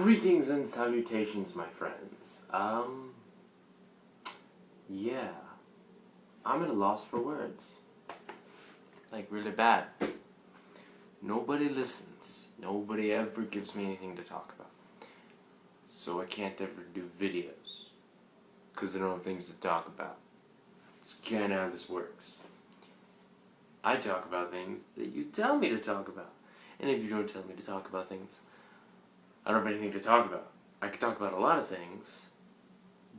Greetings and salutations, my friends. Yeah. I'm at a loss for words. Like, really bad. Nobody listens. Nobody ever gives me anything to talk about. So I can't ever do videos. Because I don't have things to talk about. It's kinda how this works. I talk about things that you tell me to talk about. And if you don't tell me to talk about things, I don't have anything to talk about. I could talk about a lot of things,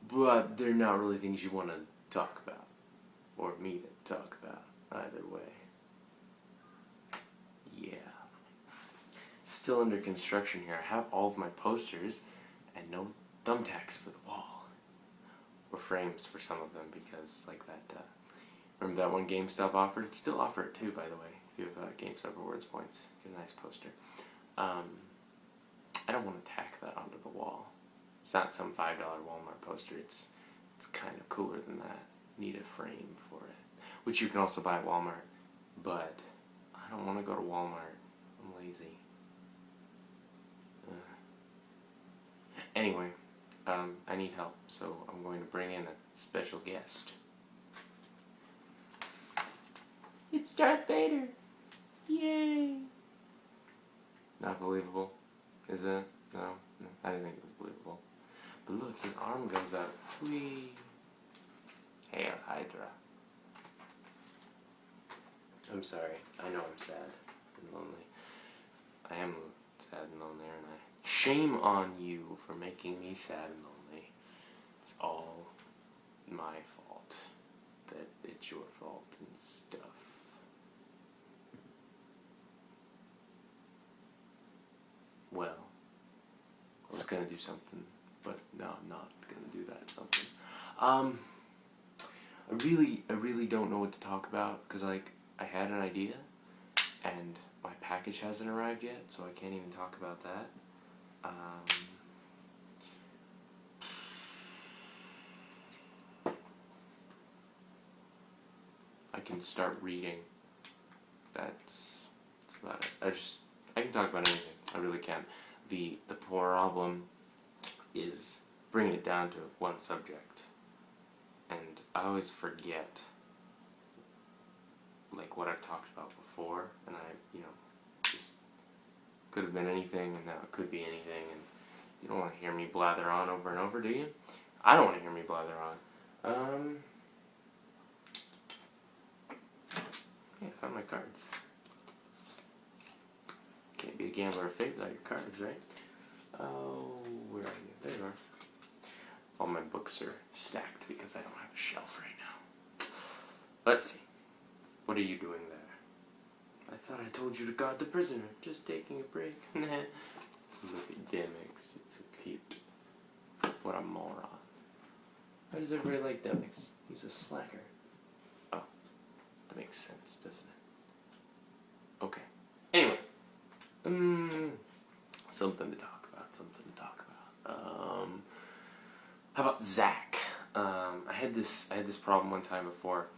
but they're not really things you want to talk about. Or me to talk about, either way. Yeah. Still under construction here. I have all of my posters and no thumbtacks for the wall. Or frames for some of them, because like that, remember that one GameStop offered? Still offer it too, by the way. If you have GameStop rewards points, get a nice poster. I don't want to tack that onto the wall. It's not some $5 Walmart poster. It's kind of cooler than that. Need a frame for it, which you can also buy at Walmart. But I don't want to go to Walmart. I'm lazy. Anyway, I need help, so I'm going to bring in a special guest. It's Darth Vader. Yay! Not believable. Is it? No, I didn't think it was believable. But look, his arm goes up. Whee! Hail Hydra. I'm sorry. I know I'm sad and lonely. I am sad and lonely, aren't I? Shame on you for making me sad and lonely. It's all my fault. That it's your fault and stuff. Well, I was gonna do something, but no, I'm not gonna do that something. I really don't know what to talk about, because like, I had an idea, and my package hasn't arrived yet, so I can't even talk about that. I can start reading. That's about it. I can talk about anything. I really can. The problem is bringing it down to one subject, and I always forget like what I've talked about before, and just could have been anything, and now it could be anything, and you don't want to hear me blather on over and over, do you? I don't want to hear me blather on. Yeah, I found my cards. Can't be a gambler of fate without your cards, right? Oh, where are you? There you are. All my books are stacked because I don't have a shelf right now. Let's see. What are you doing there? I thought I told you to guard the prisoner. Just taking a break. Look at Demix. It's so cute. What a moron. Why does everybody like Demix? He's a slacker. Oh, that makes sense, doesn't it? Okay. Anyway. Something to talk about. How about Zack? I had this problem one time before.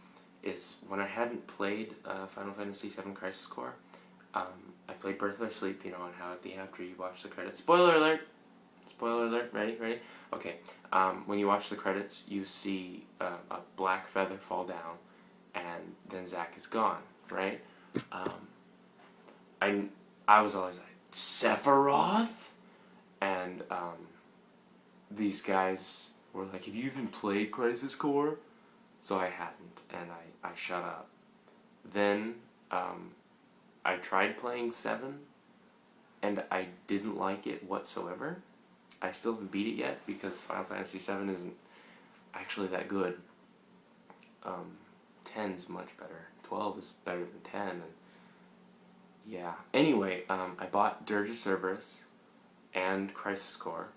Is when I hadn't played Final Fantasy VII Crisis Core, I played Birth by Sleep, and how at the after you watch the credits. Spoiler alert! Spoiler alert. Ready? Okay. When you watch the credits, you see a black feather fall down, and then Zack is gone. Right? I was always like, Sephiroth? And these guys were like, have you even played Crisis Core? So I hadn't, and I shut up. Then I tried playing 7, and I didn't like it whatsoever. I still haven't beat it yet, because Final Fantasy 7 isn't actually that good. 10's much better. 12 is better than 10, and yeah. Anyway, I bought Dirge of Cerberus and Crisis Core,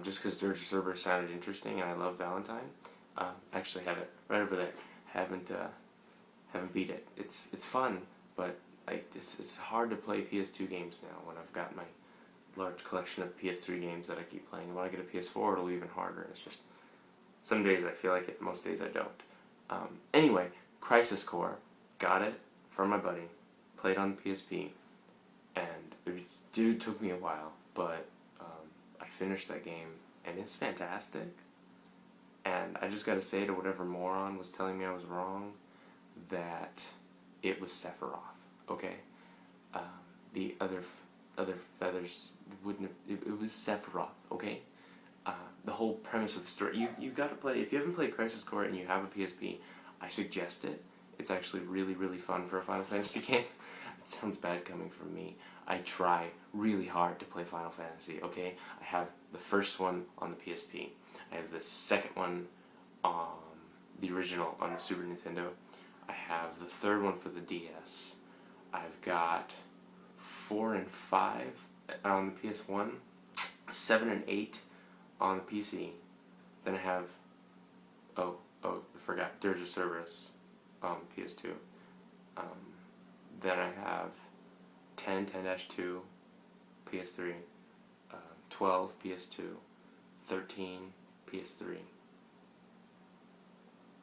just because Dirge of Cerberus sounded interesting, and I love Valentine. Actually have it right over there. Haven't beat it. It's fun, but it's hard to play PS2 games now when I've got my large collection of PS3 games that I keep playing. And when I get a PS4, it'll be even harder. It's just some days I feel like it, most days I don't. Anyway, Crisis Core, got it from my buddy. Played on the PSP, and it took me a while, but I finished that game, and it's fantastic. And I just gotta say to whatever moron was telling me I was wrong, that it was Sephiroth, okay? The other feathers wouldn't have, it was Sephiroth, okay? The whole premise of the story, you gotta play, if you haven't played Crisis Core and you have a PSP, I suggest it. It's actually really, really fun for a Final Fantasy game. It sounds bad coming from me. I try really hard to play Final Fantasy, okay? I have the first one on the PSP. I have the second one on the original on the Super Nintendo. I have the third one for the DS. I've got 4 and 5 on the PS1, 7 and 8 on the PC. Then I have, I forgot, Dirge of Cerberus on PS2. Then I have 10, 10-2, PS3, 12, PS2, 13, PS3.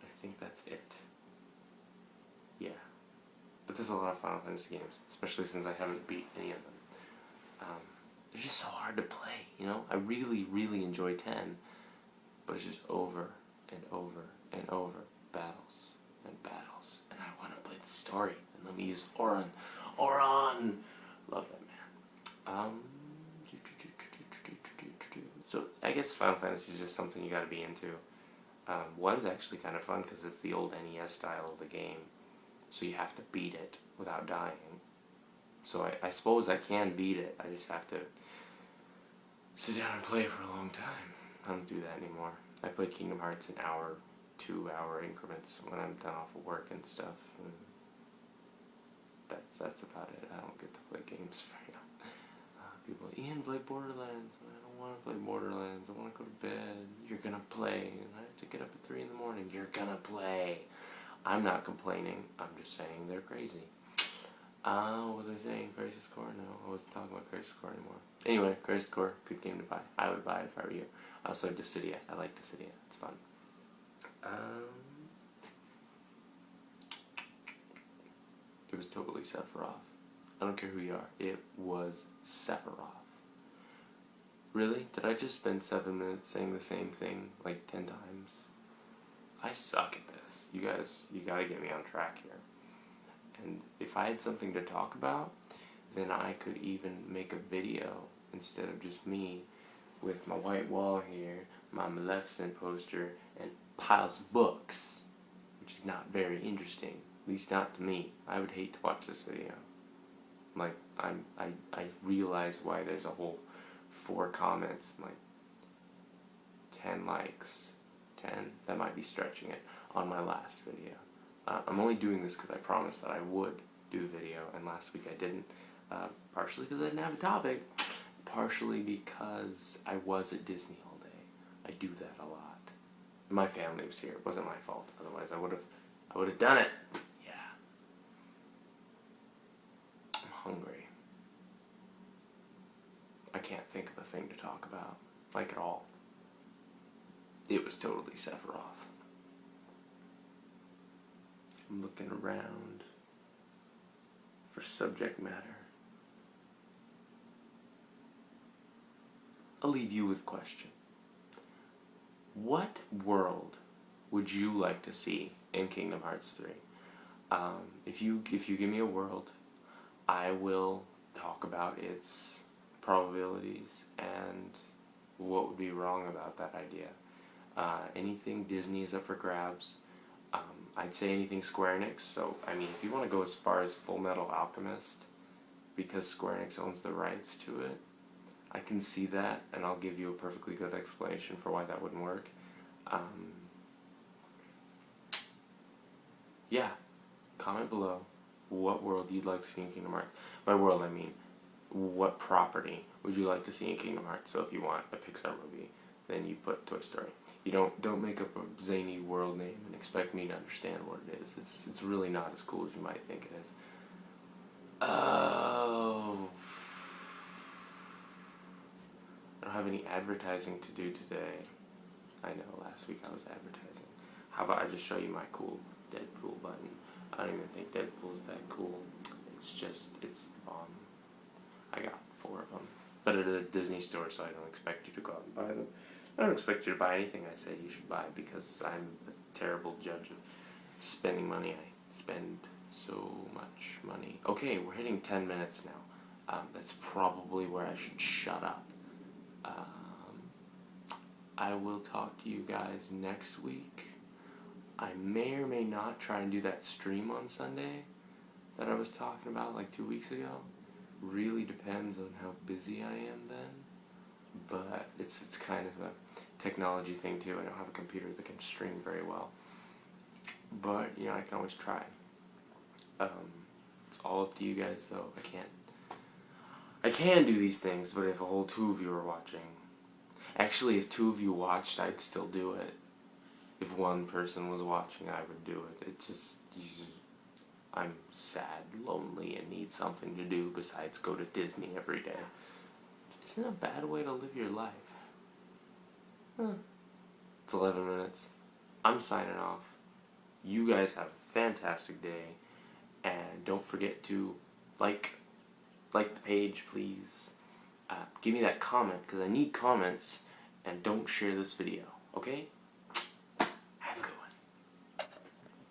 I think that's it. Yeah. But there's a lot of Final Fantasy games, especially since I haven't beat any of them. They're just so hard to play, you know? I really, really enjoy 10, but it's just over and over and over. Battles and battles. And I want to play the story. And let me use Auron. Auron! Love that man. So I guess Final Fantasy is just something you gotta be into. One's actually kind of fun because it's the old NES style of the game. So you have to beat it without dying. So I suppose I can beat it. I just have to sit down and play for a long time. I don't do that anymore. I play Kingdom Hearts in 2-hour increments when I'm done off of work and stuff. And that's about it. I don't get to play games very often. People, Ian, play Borderlands. I don't want to play Borderlands. I want to go to bed. You're gonna play. And I have to get up at 3 in the morning. You're gonna play. I'm not complaining. I'm just saying they're crazy. What was I saying? Crisis Core? No, I wasn't talking about Crisis Core anymore. Anyway, Crisis Core, good game to buy. I would buy it if I were you. I also have Dissidia. I like Dissidia. It's fun. It was totally Sephiroth. I don't care who you are. It was Sephiroth. Really? Did I just spend 7 minutes saying the same thing like 10 times? I suck at this. You guys, you gotta get me on track here. And if I had something to talk about, then I could even make a video instead of just me with my white wall here, my Maleficent poster, and piles of books, which is not very interesting. At least not to me. I would hate to watch this video. Like, I realize why there's a whole 4 comments, like 10 likes. 10? That might be stretching it on my last video. I'm only doing this because I promised that I would do a video, and last week I didn't. Partially because I didn't have a topic, partially because I was at Disney all day. I do that a lot. My family was here. It wasn't my fault. Otherwise, I would have done it. Yeah. I'm hungry. I can't think of a thing to talk about, like at all. It was totally Sephiroth. I'm looking around for subject matter. I'll leave you with a question. What world would you like to see in Kingdom Hearts 3? If you give me a world, I will talk about its probabilities and what would be wrong about that idea. Anything Disney is up for grabs. I'd say anything Square Enix. So, I mean, if you want to go as far as Full Metal Alchemist, because Square Enix owns the rights to it, I can see that, and I'll give you a perfectly good explanation for why that wouldn't work. Yeah, comment below what world you'd like to see in Kingdom Hearts. By world, I mean, what property would you like to see in Kingdom Hearts? So if you want a Pixar movie, then you put Toy Story. You don't make up a zany world name and expect me to understand what it is. It's really not as cool as you might think it is. Oh, I don't have any advertising to do today. I know, last week I was advertising. How about I just show you my cool Deadpool button? I don't even think Deadpool's that cool. It's the bomb. I got 4 of them. but at a Disney store, so I don't expect you to go out and buy them. I don't expect you to buy anything I say you should buy, because I'm a terrible judge of spending money. I spend so much money. Okay, we're hitting 10 minutes now. That's probably where I should shut up. I will talk to you guys next week. I may or may not try and do that stream on Sunday that I was talking about like 2 weeks ago. Really depends on how busy I am then. But it's kind of a technology thing too. I don't have a computer that can stream very well. But, you know, I can always try. It's all up to you guys though. I can do these things, but if a whole 2 of you are watching... Actually, if 2 of you watched, I'd still do it. If 1 person was watching, I would do it. I'm sad, lonely, and need something to do besides go to Disney every day. Isn't a bad way to live your life. It's 11 minutes. I'm signing off. You guys have a fantastic day. And don't forget to like the page, please. Give me that comment, because I need comments. And don't share this video, okay?